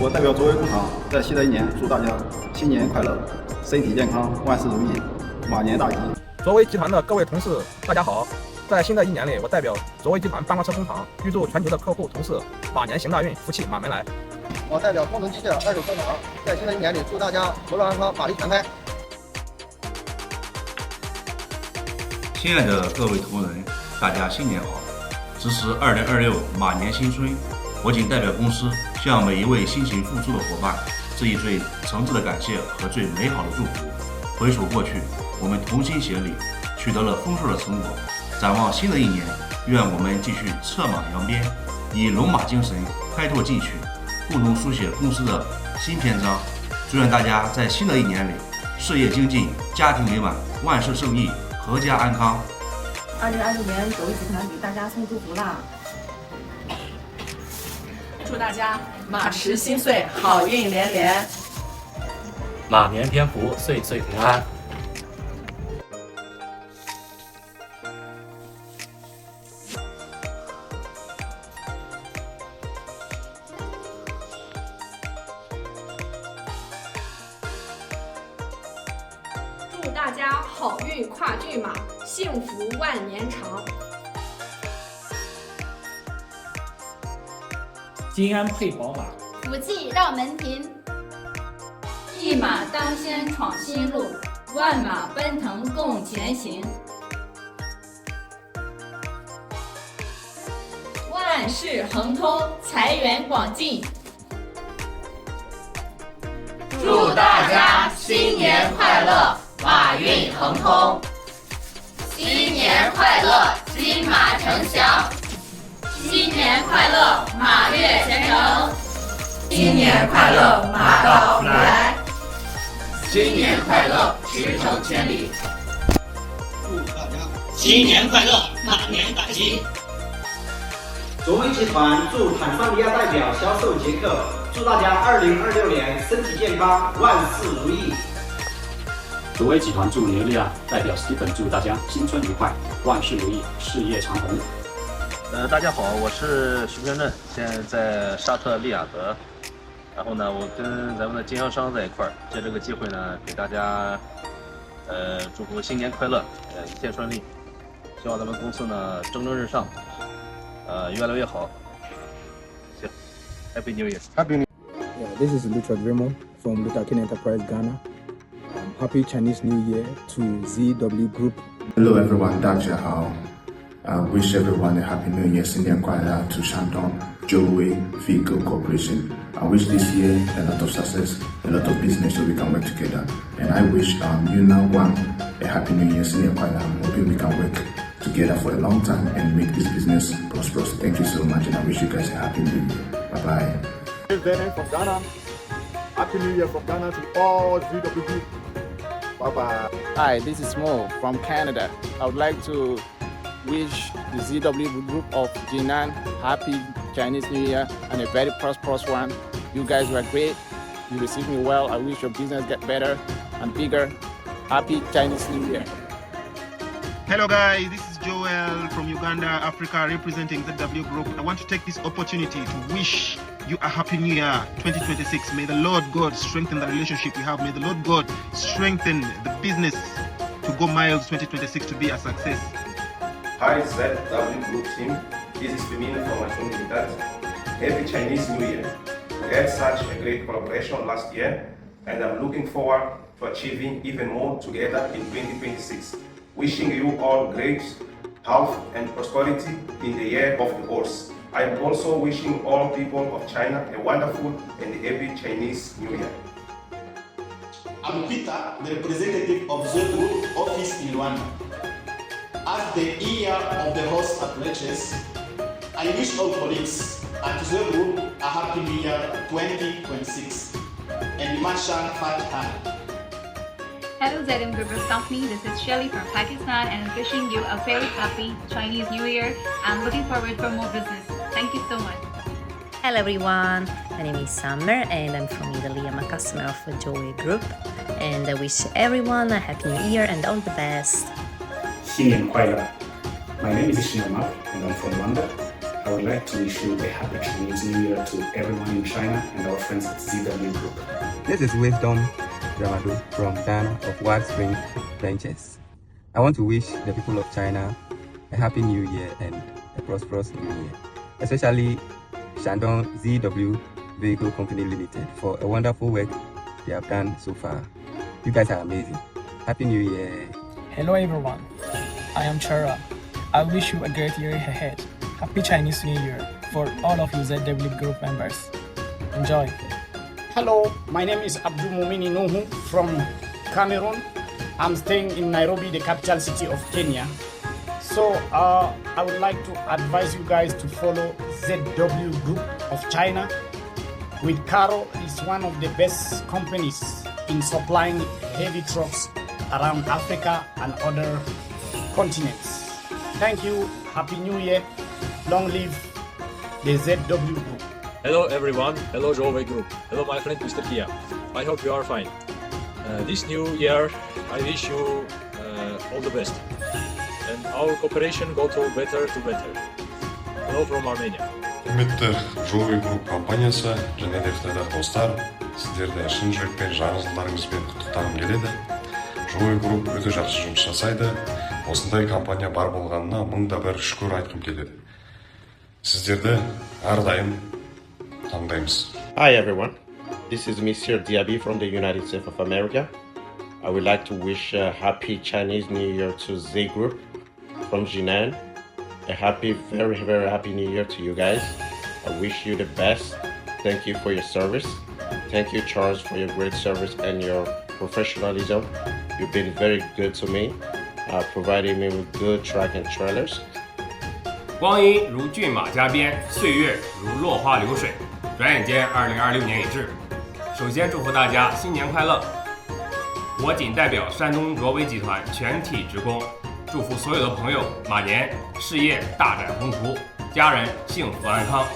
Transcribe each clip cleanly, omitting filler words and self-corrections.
我代表卓越工厂，在新的一年祝大家新年快乐，身体健康，万事如意，马年大吉。卓威集团的各位同事，大家好！在新的一年里，我代表卓威集团半挂车工厂，预祝全球的客户同事马年行大运，福气满门来。我代表工程机械二手车厂，在新的一年里祝大家和乐安康，法力全开。亲爱的各位同仁，大家新年好！值时2026马年新春，我谨代表公司向每一位辛勤付出的伙伴致以最诚挚的感谢和最美好的祝福。回首过去，我们同心协力，取得了丰硕的成果。展望新的一年，愿我们继续策马扬鞭，以龙马精神开拓进取，共同书写公司的新篇章。祝愿大家在新的一年里事业精进，家庭美满，万事胜意，阖家安康。2025年，卓威集团给大家送祝福啦！祝大家马驰新岁，好运连连，马年添福，岁岁平安。祝大家好运跨骏马，幸福万年长。金安配宝马，福气绕门庭。一马当先闯新路，万马奔腾共前行。万事亨通，财源广进。祝大家新年快乐，马运亨通。新年快乐，金马呈祥。新年快乐，马跃前程。新年快乐，马到福来。新年快乐，驰骋千里。祝大家新年快乐，马年大吉。卓威集团驻坦桑尼亚代表销售杰克，祝大家2026年身体健康，万事如意。卓威集团驻尼日利亚代表 Stephen 祝大家新春愉快，万事如意，事业长虹。大家好，我是徐根正，现在在沙特利雅得。然后呢，我跟咱们的经销商在一块儿，借这个机会呢，给大家祝福新年快乐，一切顺利。希望咱们公司呢蒸蒸日上，越来越好。行 ，Happy New Year！ Happy New Year! Yeah, this is Lutra Grimo from Lutakin Enterprise Ghana. Happy Chinese New Year to ZW Group. Hello everyone, 大家好。Wish everyone a happy new year. 新年快乐 to Shandong Joey Figo Corporation. I wish this year a lot of success, a lot of business so we can work together. And I wish Yuna Wang a happy new year. 新年快乐 I'm hoping we can work together for a long time and make this business prosperous. Thank you so much and I wish you guys a happy new year. Bye bye. This is Daniel from Ghana. Happy New Year from Ghana to all ZW Group. Bye bye. Hi, this is Mo from Canada. I would like to wish the ZW Group of Jinan happy Chinese New Year and a very prosperous one. You guys were great. You received me well. I wish your business get better and bigger. Happy Chinese New Year. Hello guys, this is Joel from Uganda, Africa, representing ZW Group. I want to take this opportunity to wish you a happy new year 2026. May the Lord God strengthen the relationship we have. May the Lord God strengthen the business to go miles 2026 to be a success. Hi ZW Group team, this is Firmino from Machungi. Happy Chinese New Year. We had such a great collaboration last year and I'm looking forward to achieving even more together in 2026. Wishing you all great health and prosperity in the year of the horse. I am also wishing all people of China a wonderful and happy Chinese New Year. I'm Peter, the representative of the Group office in Rwanda. As the year of the horse approaches, I wish all colleagues at the Group a happy new year 2026 and Mashan Fatah. Hello ZM Group of Company, this is Shelly from Pakistan and I'm wishing you a very happy Chinese New Year. I'm looking forward for more business. Thank you so much. Hello everyone, my name is Summer and I'm from Italy. I'm a customer of the Joey Group and I wish everyone a happy new year and all the best. 新年快乐 My name is Shinama and I'm from Rwanda. I would like to wish you a happy Chinese New Year to everyone in China and our friends at ZW Group. This is Wisdom Ramadu from Ghana of Wild Spring Ventures. I want to wish the people of China a happy New Year and a prosperous New Year, especially Shandong ZW Vehicle Company Limited for a wonderful work they have done so far. You guys are amazing. Happy New Year. Hello everyone, I am Chara. I wish you a great year ahead. Happy Chinese New Year for all of you ZW Group members. Enjoy. Hello, my name is Abdul Mumini Nuhu from Cameroon. I'm staying in Nairobi, the capital city of Kenya. So I would like to advise you guys to follow ZW Group of China. With Caro, is one of the best companies in supplying heavy trucks around Africa and other continents. Thank you. Happy New Year. Long live the ZW Group. Hello everyone. Hello Joe Group. Hello my friend Mr. Kia. I hope you are fine. This new year, I wish you all the best. And our cooperation go to better. Hello from Armenia. Құрметті Joe Group компаниясы және де қытайдағы достар, сіздерді шын жүрекпен жаңа жылдарыңызбен құттықтағым келеді. Joe Group өте жақсы жұмыс жасайды. Осындай компания бар болғанына мыңда бір шүкір айтқым келеді. Сіздерді әрдайым таңдаймыз. Hi everyone, this is Mr. Diaby from the United States of America. I would like to wish a happy Chinese New Year to Z Group from Jinan. A happy, very happy New Year to you guys. I wish you the best. Thank you for your service. Thank you, Charles, for your great service and your professionalism. You've been very good to me, providing me with good track and trailers. 光阴如骏马加鞭，岁月如落花流水，转眼间2026年已至。首先祝福大家新年快乐！我仅代表山东卓伟集团全体职工，祝福所有的朋友马年事业大展宏图，家人幸福安康，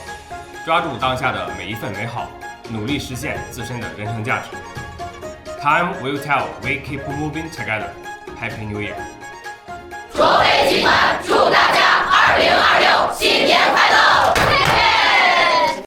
抓住当下的每一份美好，努力实现自身的人生价值。Time will tell. We keep moving together. Happy New Year! 卓伟集团